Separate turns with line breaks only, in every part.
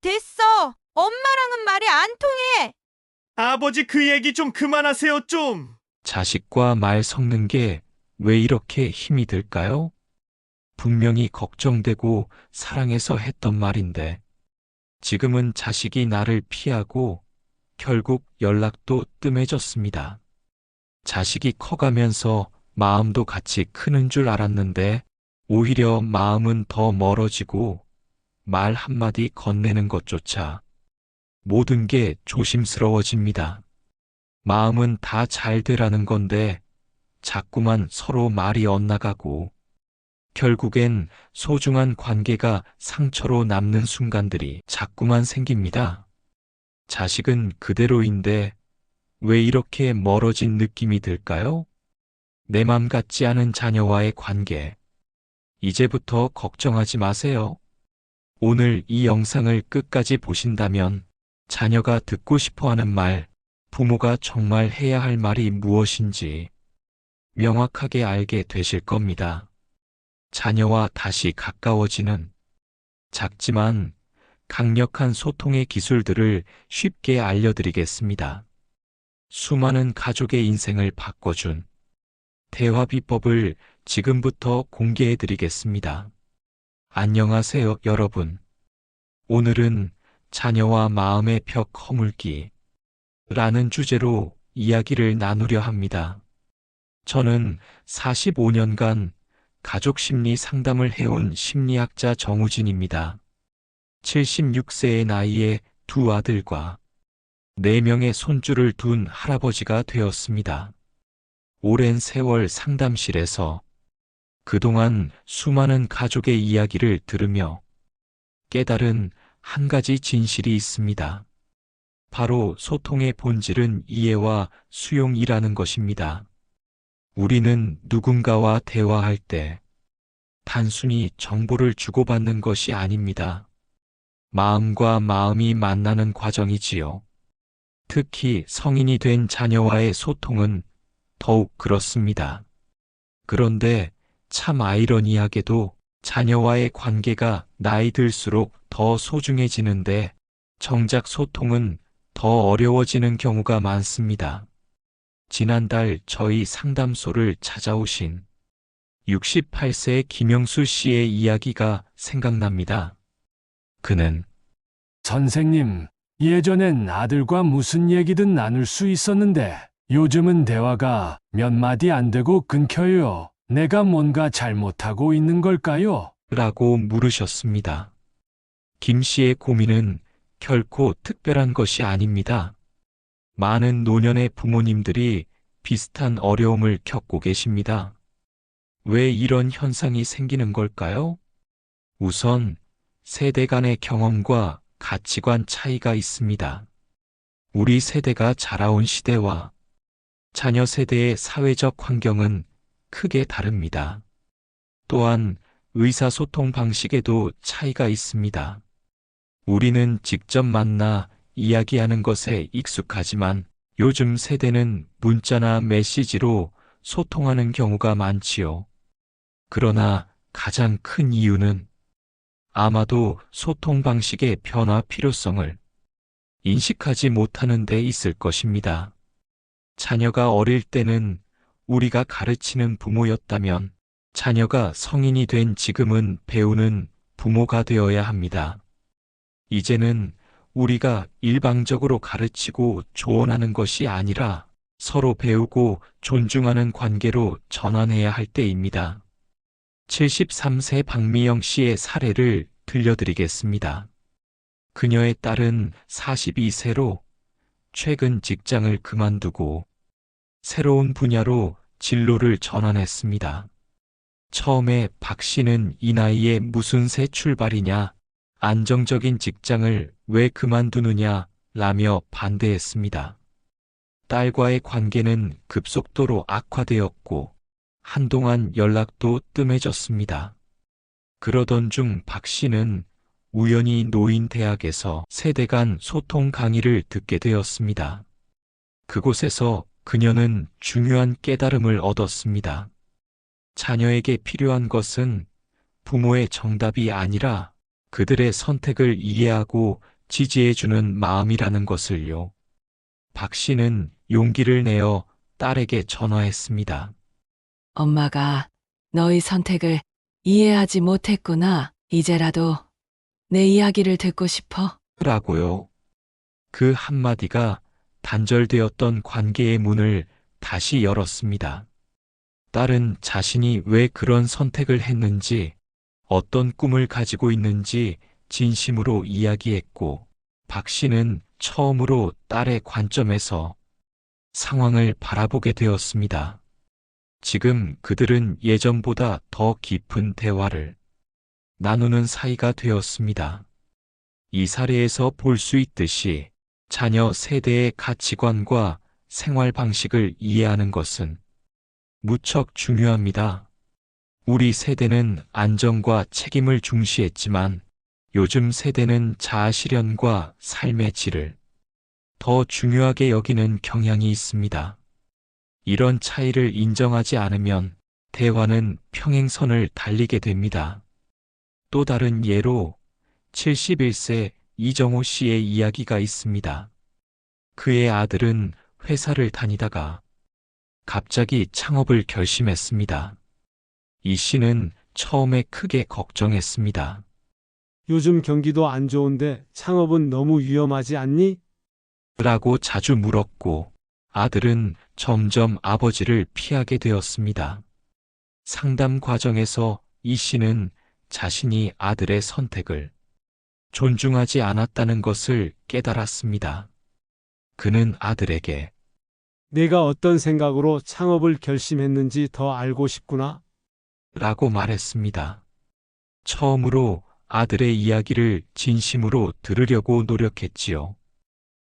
됐어. 엄마랑은 말이 안 통해.
아버지 그 얘기 좀 그만하세요, 좀.
자식과 말 섞는 게 왜 이렇게 힘이 들까요? 분명히 걱정되고 사랑해서 했던 말인데, 지금은 자식이 나를 피하고 결국 연락도 뜸해졌습니다. 자식이 커가면서 마음도 같이 크는 줄 알았는데, 오히려 마음은 더 멀어지고 말 한마디 건네는 것조차 모든 게 조심스러워집니다. 마음은 다 잘 되라는 건데 자꾸만 서로 말이 엇나가고 결국엔 소중한 관계가 상처로 남는 순간들이 자꾸만 생깁니다. 자식은 그대로인데 왜 이렇게 멀어진 느낌이 들까요? 내 맘 같지 않은 자녀와의 관계. 이제부터 걱정하지 마세요. 오늘 이 영상을 끝까지 보신다면 자녀가 듣고 싶어 하는 말, 부모가 정말 해야 할 말이 무엇인지 명확하게 알게 되실 겁니다. 자녀와 다시 가까워지는 작지만 강력한 소통의 기술들을 쉽게 알려드리겠습니다. 수많은 가족의 인생을 바꿔준 대화 비법을 지금부터 공개해드리겠습니다. 안녕하세요, 여러분. 오늘은 자녀와 마음의 벽 허물기 라는 주제로 이야기를 나누려 합니다. 저는 45년간 가족 심리 상담을 해온 심리학자 정우진입니다. 76세의 나이에 두 아들과 4명의 손주를 둔 할아버지가 되었습니다. 오랜 세월 상담실에서 그동안 수많은 가족의 이야기를 들으며 깨달은 한 가지 진실이 있습니다. 바로 소통의 본질은 이해와 수용이라는 것입니다. 우리는 누군가와 대화할 때 단순히 정보를 주고받는 것이 아닙니다. 마음과 마음이 만나는 과정이지요. 특히 성인이 된 자녀와의 소통은 더욱 그렇습니다. 그런데 참 아이러니하게도 자녀와의 관계가 나이 들수록 더 소중해지는데 정작 소통은 더 어려워지는 경우가 많습니다. 지난달 저희 상담소를 찾아오신 68세 김영수 씨의 이야기가 생각납니다. 그는
선생님, 예전엔 아들과 무슨 얘기든 나눌 수 있었는데 요즘은 대화가 몇 마디 안 되고 끊겨요. 내가 뭔가 잘못하고 있는 걸까요?
라고 물으셨습니다. 김 씨의 고민은 결코 특별한 것이 아닙니다. 많은 노년의 부모님들이 비슷한 어려움을 겪고 계십니다. 왜 이런 현상이 생기는 걸까요? 우선 세대 간의 경험과 가치관 차이가 있습니다. 우리 세대가 자라온 시대와 자녀 세대의 사회적 환경은 크게 다릅니다. 또한 의사소통 방식에도 차이가 있습니다. 우리는 직접 만나 이야기하는 것에 익숙하지만 요즘 세대는 문자나 메시지로 소통하는 경우가 많지요. 그러나 가장 큰 이유는 아마도 소통 방식의 변화 필요성을 인식하지 못하는 데 있을 것입니다. 자녀가 어릴 때는 우리가 가르치는 부모였다면 자녀가 성인이 된 지금은 배우는 부모가 되어야 합니다. 이제는 우리가 일방적으로 가르치고 조언하는 것이 아니라 서로 배우고 존중하는 관계로 전환해야 할 때입니다. 73세 박미영 씨의 사례를 들려드리겠습니다. 그녀의 딸은 42세로 최근 직장을 그만두고 새로운 분야로 진로를 전환했습니다. 처음에 박 씨는 이 나이에 무슨 새 출발이냐, 안정적인 직장을 왜 그만두느냐 라며 반대했습니다. 딸과의 관계는 급속도로 악화되었고 한동안 연락도 뜸해졌습니다. 그러던 중 박 씨는 우연히 노인대학에서 세대 간 소통 강의를 듣게 되었습니다. 그곳에서 그녀는 중요한 깨달음을 얻었습니다. 자녀에게 필요한 것은 부모의 정답이 아니라 그들의 선택을 이해하고 지지해주는 마음이라는 것을요. 박 씨는 용기를 내어 딸에게 전화했습니다.
엄마가 너희 선택을 이해하지 못했구나. 이제라도 내 이야기를 듣고 싶어.
라고요. 그 한마디가 단절되었던 관계의 문을 다시 열었습니다. 딸은 자신이 왜 그런 선택을 했는지, 어떤 꿈을 가지고 있는지 진심으로 이야기했고, 박 씨는 처음으로 딸의 관점에서 상황을 바라보게 되었습니다. 지금 그들은 예전보다 더 깊은 대화를 나누는 사이가 되었습니다. 이 사례에서 볼 수 있듯이 자녀 세대의 가치관과 생활 방식을 이해하는 것은 무척 중요합니다. 우리 세대는 안정과 책임을 중시했지만 요즘 세대는 자아 실현과 삶의 질을 더 중요하게 여기는 경향이 있습니다. 이런 차이를 인정하지 않으면 대화는 평행선을 달리게 됩니다. 또 다른 예로 71세 이정호 씨의 이야기가 있습니다. 그의 아들은 회사를 다니다가 갑자기 창업을 결심했습니다. 이 씨는 처음에 크게 걱정했습니다.
요즘 경기도 안 좋은데 창업은 너무 위험하지 않니?
라고 자주 물었고, 아들은 점점 아버지를 피하게 되었습니다. 상담 과정에서 이 씨는 자신이 아들의 선택을 존중하지 않았다는 것을 깨달았습니다. 그는 아들에게
내가 어떤 생각으로 창업을 결심했는지 더 알고 싶구나.
라고 말했습니다. 처음으로 아들의 이야기를 진심으로 들으려고 노력했지요.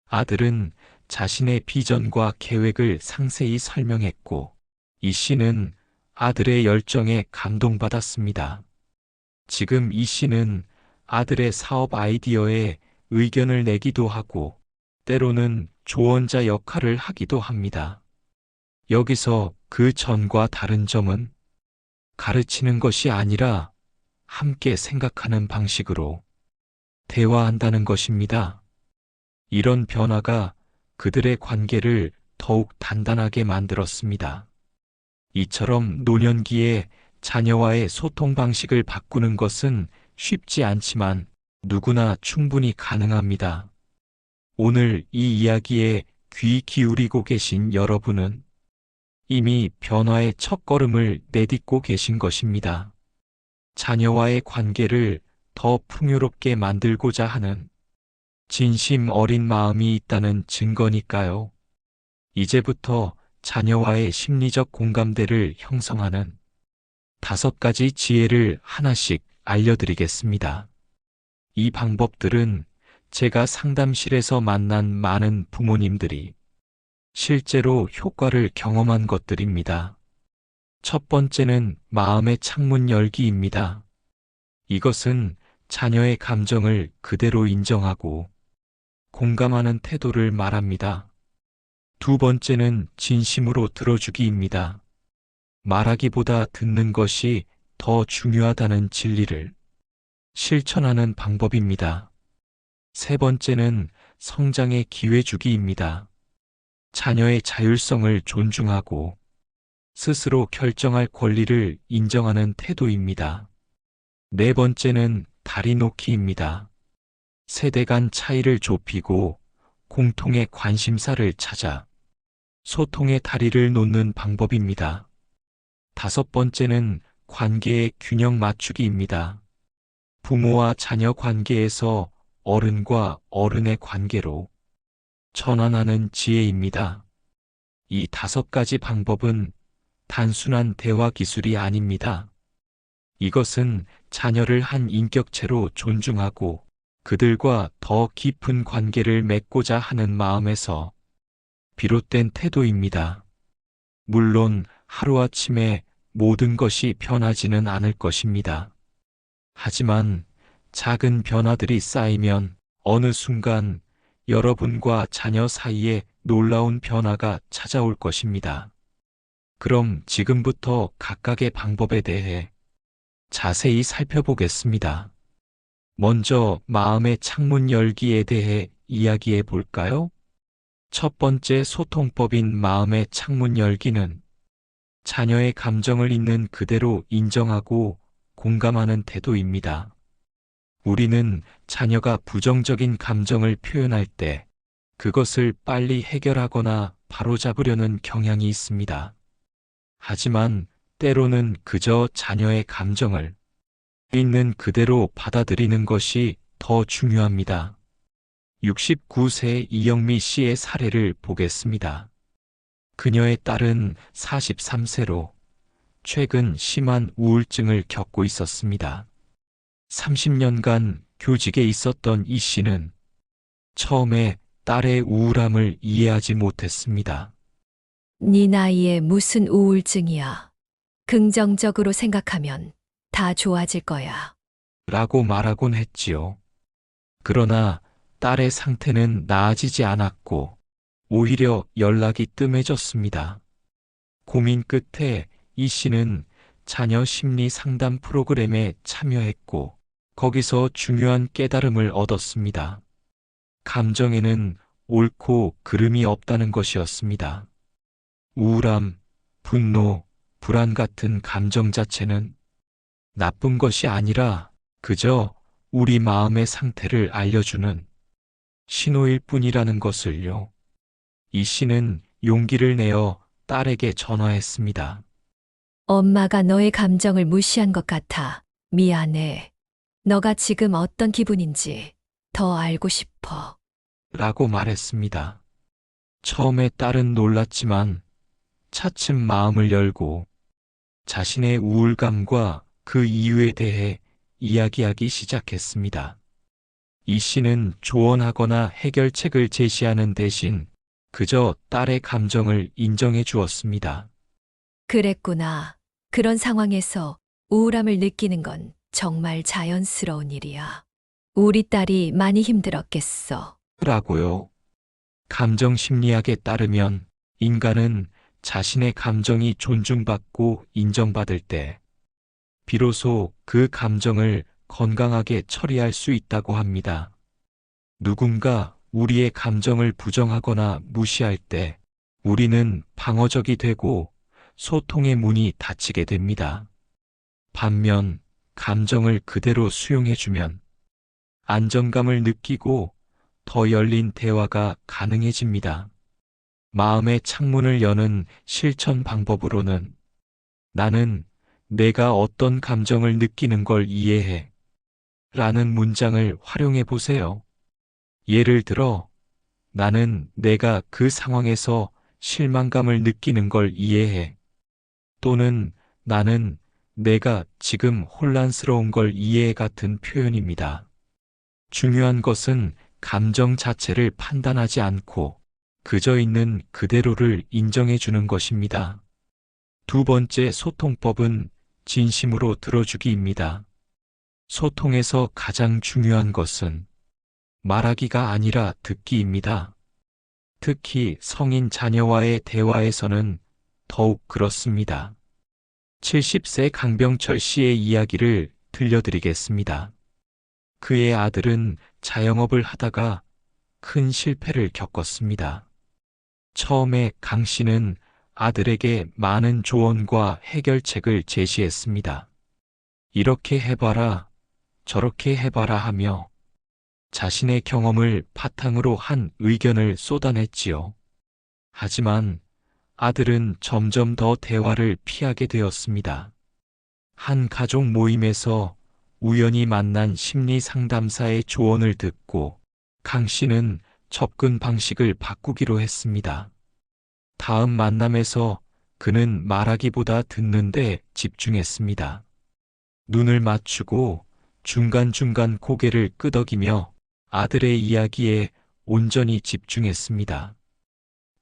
아들은 자신의 비전과 계획을 상세히 설명했고, 이 씨는 아들의 열정에 감동받았습니다. 지금 이 씨는 아들의 사업 아이디어에 의견을 내기도 하고, 때로는 조언자 역할을 하기도 합니다. 여기서 그 전과 다른 점은 가르치는 것이 아니라 함께 생각하는 방식으로 대화한다는 것입니다. 이런 변화가 그들의 관계를 더욱 단단하게 만들었습니다. 이처럼 노년기에 자녀와의 소통 방식을 바꾸는 것은 쉽지 않지만 누구나 충분히 가능합니다. 오늘 이 이야기에 귀 기울이고 계신 여러분은 이미 변화의 첫걸음을 내딛고 계신 것입니다. 자녀와의 관계를 더 풍요롭게 만들고자 하는 진심 어린 마음이 있다는 증거니까요. 이제부터 자녀와의 심리적 공감대를 형성하는 5가지 지혜를 하나씩 알려드리겠습니다. 이 방법들은 제가 상담실에서 만난 많은 부모님들이 실제로 효과를 경험한 것들입니다. 첫 번째는 마음의 창문 열기입니다. 이것은 자녀의 감정을 그대로 인정하고 공감하는 태도를 말합니다. 두 번째는 진심으로 들어주기입니다. 말하기보다 듣는 것이 더 중요하다는 진리를 실천하는 방법입니다. 세 번째는 성장의 기회 주기입니다. 자녀의 자율성을 존중하고 스스로 결정할 권리를 인정하는 태도입니다. 네 번째는 다리 놓기입니다. 세대 간 차이를 좁히고 공통의 관심사를 찾아 소통의 다리를 놓는 방법입니다. 다섯 번째는 관계의 균형 맞추기입니다. 부모와 자녀 관계에서 어른과 어른의 관계로 전환하는 지혜입니다. 이 5가지 방법은 단순한 대화 기술이 아닙니다. 이것은 자녀를 한 인격체로 존중하고 그들과 더 깊은 관계를 맺고자 하는 마음에서 비롯된 태도입니다. 물론 하루아침에 모든 것이 변하지는 않을 것입니다. 하지만 작은 변화들이 쌓이면 어느 순간 여러분과 자녀 사이에 놀라운 변화가 찾아올 것입니다. 그럼 지금부터 각각의 방법에 대해 자세히 살펴보겠습니다. 먼저 마음의 창문 열기에 대해 이야기해 볼까요? 첫 번째 소통법인 마음의 창문 열기는 자녀의 감정을 있는 그대로 인정하고 공감하는 태도입니다. 우리는 자녀가 부정적인 감정을 표현할 때 그것을 빨리 해결하거나 바로잡으려는 경향이 있습니다. 하지만 때로는 그저 자녀의 감정을 있는 그대로 받아들이는 것이 더 중요합니다. 69세 이영미 씨의 사례를 보겠습니다. 그녀의 딸은 43세로 최근 심한 우울증을 겪고 있었습니다. 30년간 교직에 있었던 이 씨는 처음에 딸의 우울함을 이해하지 못했습니다.
네 나이에 무슨 우울증이야. 긍정적으로 생각하면 다 좋아질 거야.
라고 말하곤 했지요. 그러나 딸의 상태는 나아지지 않았고 오히려 연락이 뜸해졌습니다. 고민 끝에 이 씨는 자녀 심리 상담 프로그램에 참여했고 거기서 중요한 깨달음을 얻었습니다. 감정에는 옳고 그름이 없다는 것이었습니다. 우울함, 분노, 불안 같은 감정 자체는 나쁜 것이 아니라 그저 우리 마음의 상태를 알려주는 신호일 뿐이라는 것을요. 이 씨는 용기를 내어 딸에게 전화했습니다.
엄마가 너의 감정을 무시한 것 같아. 미안해. 너가 지금 어떤 기분인지 더 알고 싶어.
라고 말했습니다. 처음에 딸은 놀랐지만 차츰 마음을 열고 자신의 우울감과 그 이유에 대해 이야기하기 시작했습니다. 이 씨는 조언하거나 해결책을 제시하는 대신 그저 딸의 감정을 인정해 주었습니다.
그랬구나. 그런 상황에서 우울함을 느끼는 건 정말 자연스러운 일이야. 우리 딸이 많이 힘들었겠어.
라고요. 감정 심리학에 따르면 인간은 자신의 감정이 존중받고 인정받을 때 비로소 그 감정을 건강하게 처리할 수 있다고 합니다. 누군가 우리의 감정을 부정하거나 무시할 때 우리는 방어적이 되고 소통의 문이 닫히게 됩니다. 반면 감정을 그대로 수용해주면 안정감을 느끼고 더 열린 대화가 가능해집니다. 마음의 창문을 여는 실천 방법으로는 나는 내가 어떤 감정을 느끼는 걸 이해해 라는 문장을 활용해 보세요. 예를 들어, 나는 내가 그 상황에서 실망감을 느끼는 걸 이해해. 또는 나는 내가 지금 혼란스러운 걸 이해해 같은 표현입니다. 중요한 것은 감정 자체를 판단하지 않고 그저 있는 그대로를 인정해 주는 것입니다. 두 번째 소통법은 진심으로 들어주기입니다. 소통에서 가장 중요한 것은 말하기가 아니라 듣기입니다. 특히 성인 자녀와의 대화에서는 더욱 그렇습니다. 70세 강병철 씨의 이야기를 들려드리겠습니다. 그의 아들은 자영업을 하다가 큰 실패를 겪었습니다. 처음에 강 씨는 아들에게 많은 조언과 해결책을 제시했습니다. 이렇게 해봐라, 저렇게 해봐라 하며 자신의 경험을 바탕으로 한 의견을 쏟아냈지요. 하지만 아들은 점점 더 대화를 피하게 되었습니다. 한 가족 모임에서 우연히 만난 심리 상담사의 조언을 듣고 강 씨는 접근 방식을 바꾸기로 했습니다. 다음 만남에서 그는 말하기보다 듣는 데 집중했습니다. 눈을 맞추고 중간중간 고개를 끄덕이며 아들의 이야기에 온전히 집중했습니다.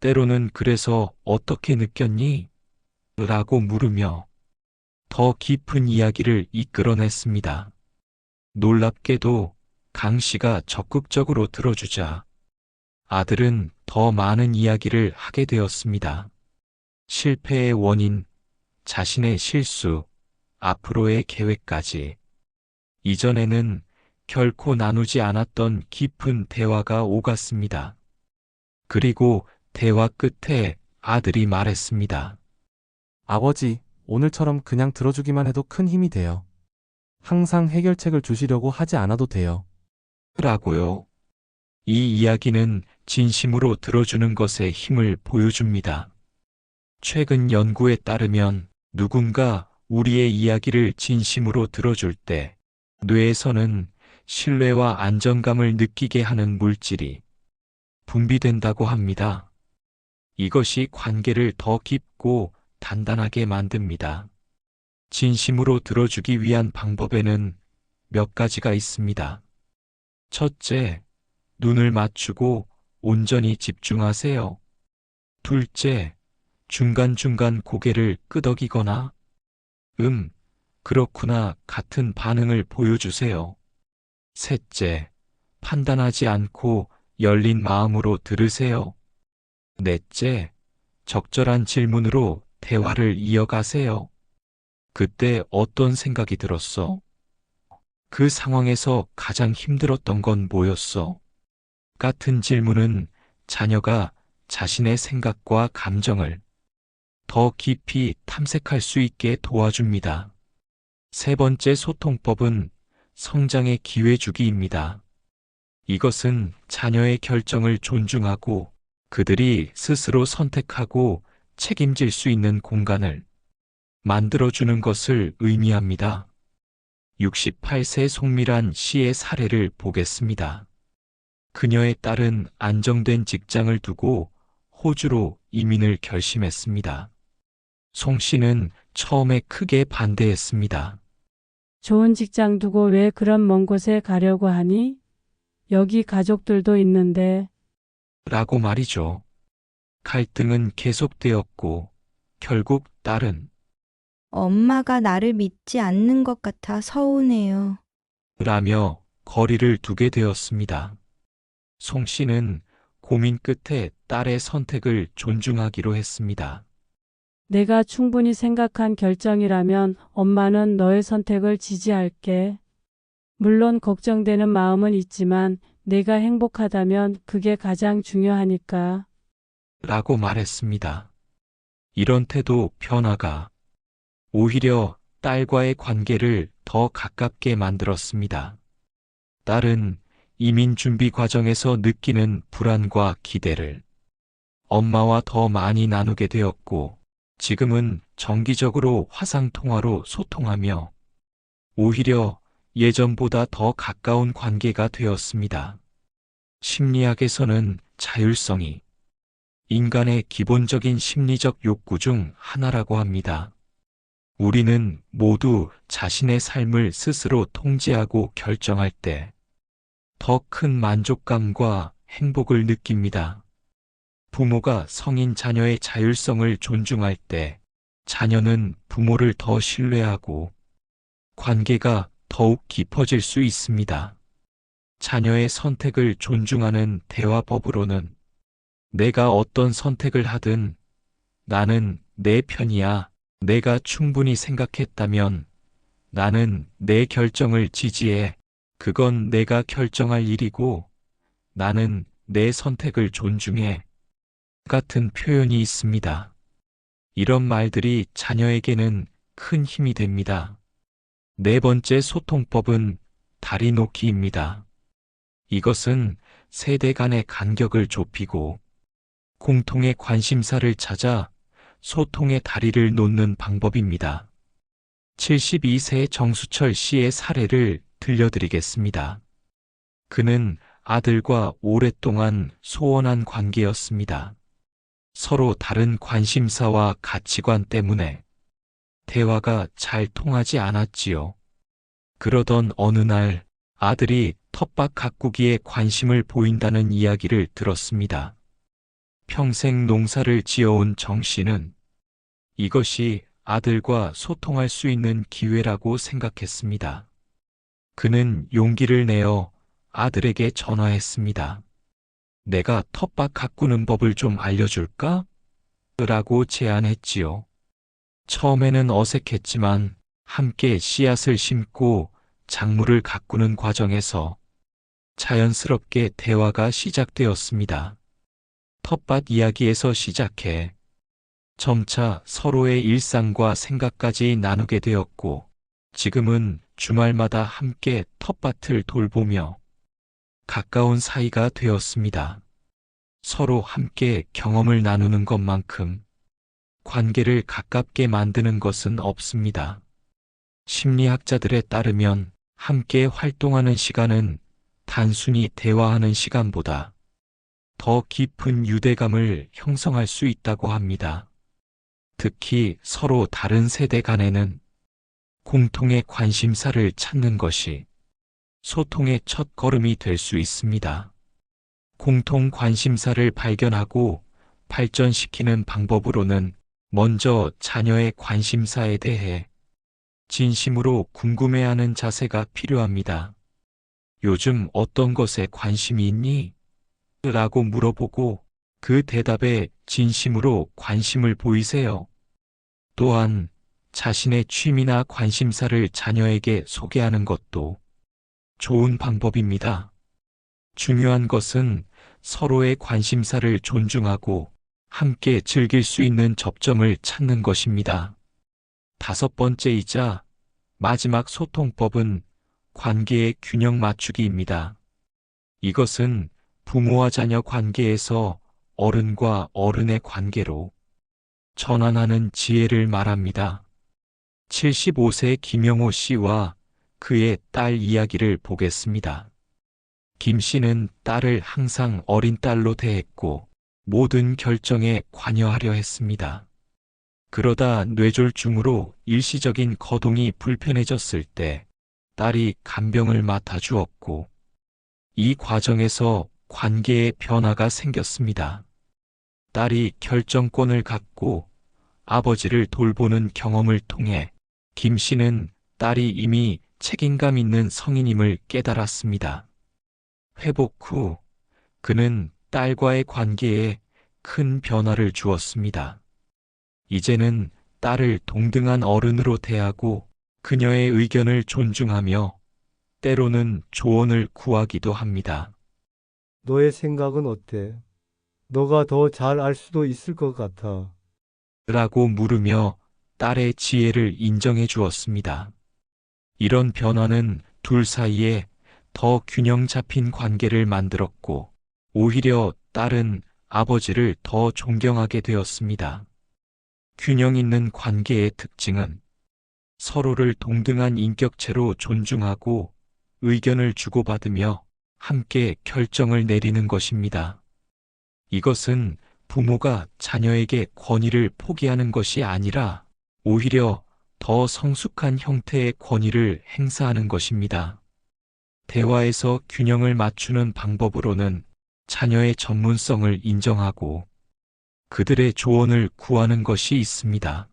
때로는 그래서 어떻게 느꼈니? 라고 물으며 더 깊은 이야기를 이끌어냈습니다. 놀랍게도 강 씨가 적극적으로 들어주자 아들은 더 많은 이야기를 하게 되었습니다. 실패의 원인, 자신의 실수, 앞으로의 계획까지. 이전에는 결코 나누지 않았던 깊은 대화가 오갔습니다. 그리고 대화 끝에 아들이 말했습니다.
아버지, 오늘처럼 그냥 들어주기만 해도 큰 힘이 돼요. 항상 해결책을 주시려고 하지 않아도 돼요.
라고요. 이 이야기는 진심으로 들어주는 것에 힘을 보여줍니다. 최근 연구에 따르면 누군가 우리의 이야기를 진심으로 들어줄 때 뇌에서는 신뢰와 안정감을 느끼게 하는 물질이 분비된다고 합니다. 이것이 관계를 더 깊고 단단하게 만듭니다. 진심으로 들어주기 위한 방법에는 몇 가지가 있습니다. 첫째, 눈을 맞추고 온전히 집중하세요. 둘째, 중간중간 고개를 끄덕이거나 그렇구나 같은 반응을 보여주세요. 셋째, 판단하지 않고 열린 마음으로 들으세요. 넷째, 적절한 질문으로 대화를 이어가세요. 그때 어떤 생각이 들었어? 그 상황에서 가장 힘들었던 건 뭐였어? 같은 질문은 자녀가 자신의 생각과 감정을 더 깊이 탐색할 수 있게 도와줍니다. 세 번째 소통법은 성장의 기회 주기입니다. 이것은 자녀의 결정을 존중하고 그들이 스스로 선택하고 책임질 수 있는 공간을 만들어주는 것을 의미합니다. 68세 송미란 씨의 사례를 보겠습니다. 그녀의 딸은 안정된 직장을 두고 호주로 이민을 결심했습니다. 송 씨는 처음에 크게 반대했습니다.
좋은 직장 두고 왜 그런 먼 곳에 가려고 하니? 여기 가족들도 있는데.
라고 말이죠. 갈등은 계속되었고 결국 딸은
엄마가 나를 믿지 않는 것 같아 서운해요.
라며 거리를 두게 되었습니다. 송 씨는 고민 끝에 딸의 선택을 존중하기로 했습니다.
내가 충분히 생각한 결정이라면 엄마는 너의 선택을 지지할게. 물론 걱정되는 마음은 있지만 내가 행복하다면 그게 가장 중요하니까.
라고 말했습니다. 이런 태도 변화가 오히려 딸과의 관계를 더 가깝게 만들었습니다. 딸은 이민 준비 과정에서 느끼는 불안과 기대를 엄마와 더 많이 나누게 되었고, 지금은 정기적으로 화상통화로 소통하며 오히려 예전보다 더 가까운 관계가 되었습니다. 심리학에서는 자율성이 인간의 기본적인 심리적 욕구 중 하나라고 합니다. 우리는 모두 자신의 삶을 스스로 통제하고 결정할 때 더 큰 만족감과 행복을 느낍니다. 부모가 성인 자녀의 자율성을 존중할 때 자녀는 부모를 더 신뢰하고 관계가 더욱 깊어질 수 있습니다. 자녀의 선택을 존중하는 대화법으로는 내가 어떤 선택을 하든 나는 내 편이야. 내가 충분히 생각했다면 나는 내 결정을 지지해. 그건 내가 결정할 일이고 나는 내 선택을 존중해. 같은 표현이 있습니다. 이런 말들이 자녀에게는 큰 힘이 됩니다. 네 번째 소통법은 다리 놓기입니다. 이것은 세대 간의 간격을 좁히고 공통의 관심사를 찾아 소통의 다리를 놓는 방법입니다. 72세 정수철 씨의 사례를 들려드리겠습니다. 그는 아들과 오랫동안 소원한 관계였습니다. 서로 다른 관심사와 가치관 때문에 대화가 잘 통하지 않았지요. 그러던 어느 날 아들이 텃밭 가꾸기에 관심을 보인다는 이야기를 들었습니다. 평생 농사를 지어온 정 씨는 이것이 아들과 소통할 수 있는 기회라고 생각했습니다. 그는 용기를 내어 아들에게 전화했습니다. 내가 텃밭 가꾸는 법을 좀 알려줄까? 라고 제안했지요. 처음에는 어색했지만 함께 씨앗을 심고 작물을 가꾸는 과정에서 자연스럽게 대화가 시작되었습니다. 텃밭 이야기에서 시작해 점차 서로의 일상과 생각까지 나누게 되었고, 지금은 주말마다 함께 텃밭을 돌보며 가까운 사이가 되었습니다. 서로 함께 경험을 나누는 것만큼 관계를 가깝게 만드는 것은 없습니다. 심리학자들에 따르면 함께 활동하는 시간은 단순히 대화하는 시간보다 더 깊은 유대감을 형성할 수 있다고 합니다. 특히 서로 다른 세대 간에는 공통의 관심사를 찾는 것이 소통의 첫 걸음이 될 수 있습니다. 공통 관심사를 발견하고 발전시키는 방법으로는 먼저 자녀의 관심사에 대해 진심으로 궁금해하는 자세가 필요합니다. 요즘 어떤 것에 관심이 있니? 라고 물어보고 그 대답에 진심으로 관심을 보이세요. 또한 자신의 취미나 관심사를 자녀에게 소개하는 것도 좋은 방법입니다. 중요한 것은 서로의 관심사를 존중하고 함께 즐길 수 있는 접점을 찾는 것입니다. 5번째이자 마지막 소통법은 관계의 균형 맞추기입니다. 이것은 부모와 자녀 관계에서 어른과 어른의 관계로 전환하는 지혜를 말합니다. 75세 김영호 씨와 그의 딸 이야기를 보겠습니다. 김 씨는 딸을 항상 어린 딸로 대했고 모든 결정에 관여하려 했습니다. 그러다 뇌졸중으로 일시적인 거동이 불편해졌을 때 딸이 간병을 맡아주었고, 이 과정에서 관계의 변화가 생겼습니다. 딸이 결정권을 갖고 아버지를 돌보는 경험을 통해 김 씨는 딸이 이미 책임감 있는 성인임을 깨달았습니다. 회복 후 그는 딸과의 관계에 큰 변화를 주었습니다. 이제는 딸을 동등한 어른으로 대하고 그녀의 의견을 존중하며 때로는 조언을 구하기도 합니다.
너의 생각은 어때? 너가 더 잘 알 수도 있을 것 같아.
라고 물으며 딸의 지혜를 인정해 주었습니다. 이런 변화는 둘 사이에 더 균형 잡힌 관계를 만들었고, 오히려 딸은 아버지를 더 존경하게 되었습니다. 균형 있는 관계의 특징은 서로를 동등한 인격체로 존중하고 의견을 주고받으며 함께 결정을 내리는 것입니다. 이것은 부모가 자녀에게 권위를 포기하는 것이 아니라 오히려 더 성숙한 형태의 권위를 행사하는 것입니다. 대화에서 균형을 맞추는 방법으로는 자녀의 전문성을 인정하고 그들의 조언을 구하는 것이 있습니다.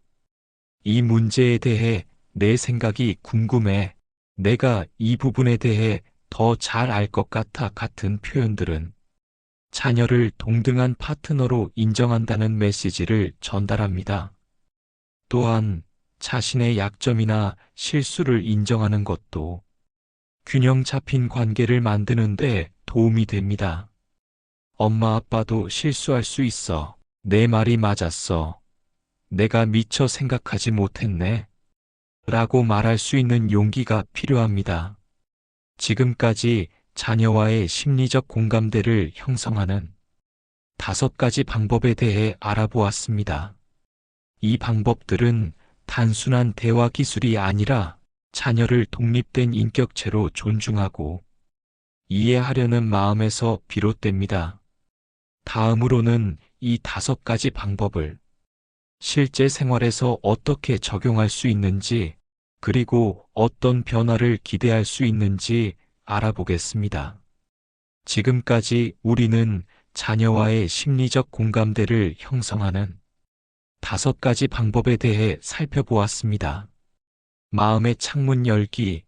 이 문제에 대해 내 생각이 궁금해. 내가 이 부분에 대해 더 잘 알 것 같아 같은 표현들은 자녀를 동등한 파트너로 인정한다는 메시지를 전달합니다. 또한 자신의 약점이나 실수를 인정하는 것도 균형 잡힌 관계를 만드는 데 도움이 됩니다. 엄마 아빠도 실수할 수 있어. 내 말이 맞았어. 내가 미처 생각하지 못했네. 라고 말할 수 있는 용기가 필요합니다. 지금까지 자녀와의 심리적 공감대를 형성하는 5가지 방법에 대해 알아보았습니다. 이 방법들은 단순한 대화 기술이 아니라 자녀를 독립된 인격체로 존중하고 이해하려는 마음에서 비롯됩니다. 다음으로는 이 5가지 방법을 실제 생활에서 어떻게 적용할 수 있는지, 그리고 어떤 변화를 기대할 수 있는지 알아보겠습니다. 지금까지 우리는 자녀와의 심리적 공감대를 형성하는 5가지 방법에 대해 살펴보았습니다. 마음의 창문 열기,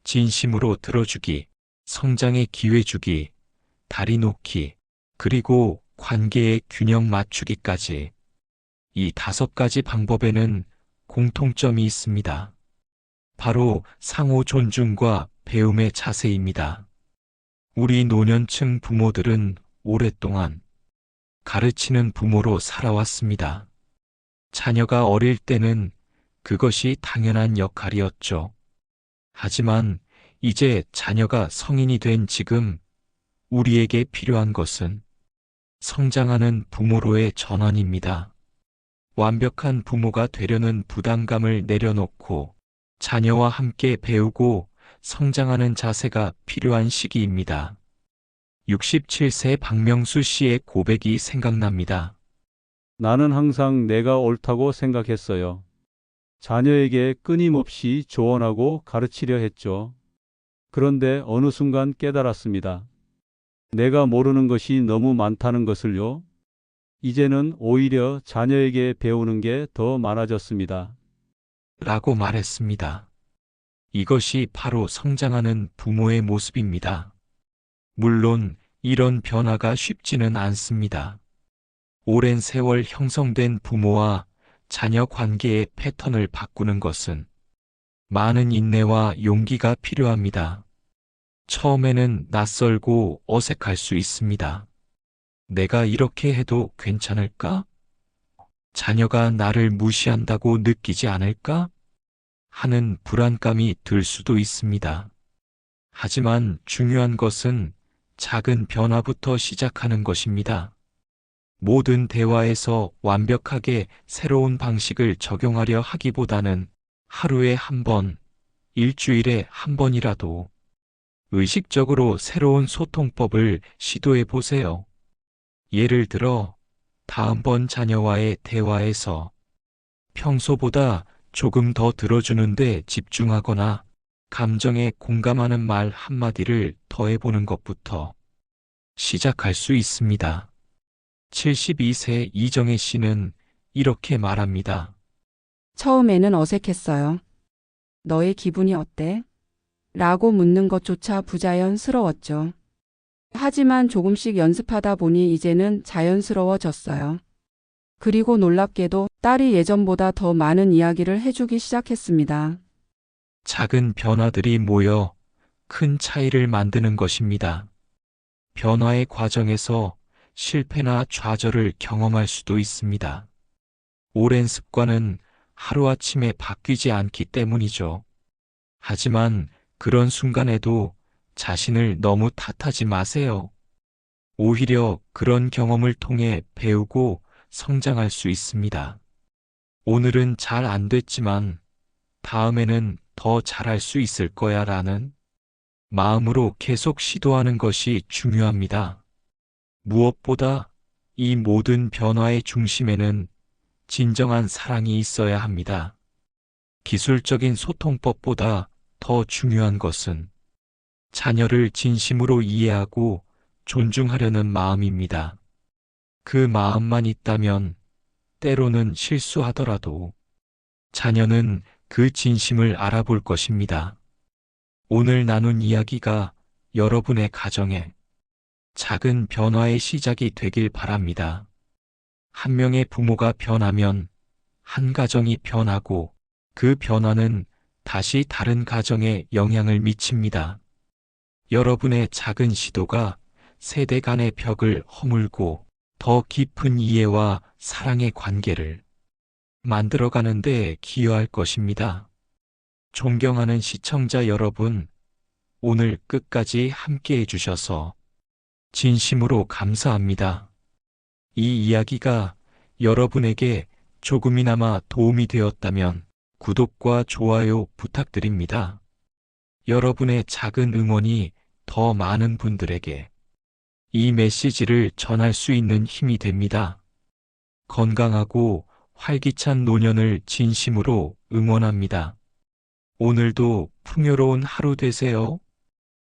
진심으로 들어주기, 성장의 기회 주기, 다리 놓기, 그리고 관계의 균형 맞추기까지. 이 5가지 방법에는 공통점이 있습니다. 바로 상호 존중과 배움의 자세입니다. 우리 노년층 부모들은 오랫동안 가르치는 부모로 살아왔습니다. 자녀가 어릴 때는 그것이 당연한 역할이었죠. 하지만 이제 자녀가 성인이 된 지금 우리에게 필요한 것은 성장하는 부모로의 전환입니다. 완벽한 부모가 되려는 부담감을 내려놓고 자녀와 함께 배우고 성장하는 자세가 필요한 시기입니다. 67세 박명수 씨의 고백이 생각납니다.
나는 항상 내가 옳다고 생각했어요. 자녀에게 끊임없이 조언하고 가르치려 했죠. 그런데 어느 순간 깨달았습니다. 내가 모르는 것이 너무 많다는 것을요. 이제는 오히려 자녀에게 배우는 게 더 많아졌습니다.
라고 말했습니다. 이것이 바로 성장하는 부모의 모습입니다. 물론 이런 변화가 쉽지는 않습니다. 오랜 세월 형성된 부모와 자녀 관계의 패턴을 바꾸는 것은 많은 인내와 용기가 필요합니다. 처음에는 낯설고 어색할 수 있습니다. 내가 이렇게 해도 괜찮을까? 자녀가 나를 무시한다고 느끼지 않을까? 하는 불안감이 들 수도 있습니다. 하지만 중요한 것은 작은 변화부터 시작하는 것입니다. 모든 대화에서 완벽하게 새로운 방식을 적용하려 하기보다는 하루에 한 번, 일주일에 한 번이라도 의식적으로 새로운 소통법을 시도해 보세요. 예를 들어, 다음번 자녀와의 대화에서 평소보다 조금 더 들어주는데 집중하거나 감정에 공감하는 말 한마디를 더해보는 것부터 시작할 수 있습니다. 72세 이정혜 씨는 이렇게 말합니다.
처음에는 어색했어요. 너의 기분이 어때? 라고 묻는 것조차 부자연스러웠죠. 하지만 조금씩 연습하다 보니 이제는 자연스러워졌어요. 그리고 놀랍게도 딸이 예전보다 더 많은 이야기를 해주기 시작했습니다.
작은 변화들이 모여 큰 차이를 만드는 것입니다. 변화의 과정에서 실패나 좌절을 경험할 수도 있습니다. 오랜 습관은 하루아침에 바뀌지 않기 때문이죠. 하지만 그런 순간에도 자신을 너무 탓하지 마세요. 오히려 그런 경험을 통해 배우고 성장할 수 있습니다. 오늘은 잘 안 됐지만 다음에는 더 잘할 수 있을 거야 라는 마음으로 계속 시도하는 것이 중요합니다. 무엇보다 이 모든 변화의 중심에는 진정한 사랑이 있어야 합니다. 기술적인 소통법보다 더 중요한 것은 자녀를 진심으로 이해하고 존중하려는 마음입니다. 그 마음만 있다면 때로는 실수하더라도 자녀는 그 진심을 알아볼 것입니다. 오늘 나눈 이야기가 여러분의 가정에 작은 변화의 시작이 되길 바랍니다. 한 명의 부모가 변하면 한 가정이 변하고 그 변화는 다시 다른 가정에 영향을 미칩니다. 여러분의 작은 시도가 세대 간의 벽을 허물고 더 깊은 이해와 사랑의 관계를 만들어가는 데 기여할 것입니다. 존경하는 시청자 여러분, 오늘 끝까지 함께 해주셔서 진심으로 감사합니다. 이 이야기가 여러분에게 조금이나마 도움이 되었다면 구독과 좋아요 부탁드립니다. 여러분의 작은 응원이 더 많은 분들에게 이 메시지를 전할 수 있는 힘이 됩니다. 건강하고 활기찬 노년을 진심으로 응원합니다. 오늘도 풍요로운 하루 되세요.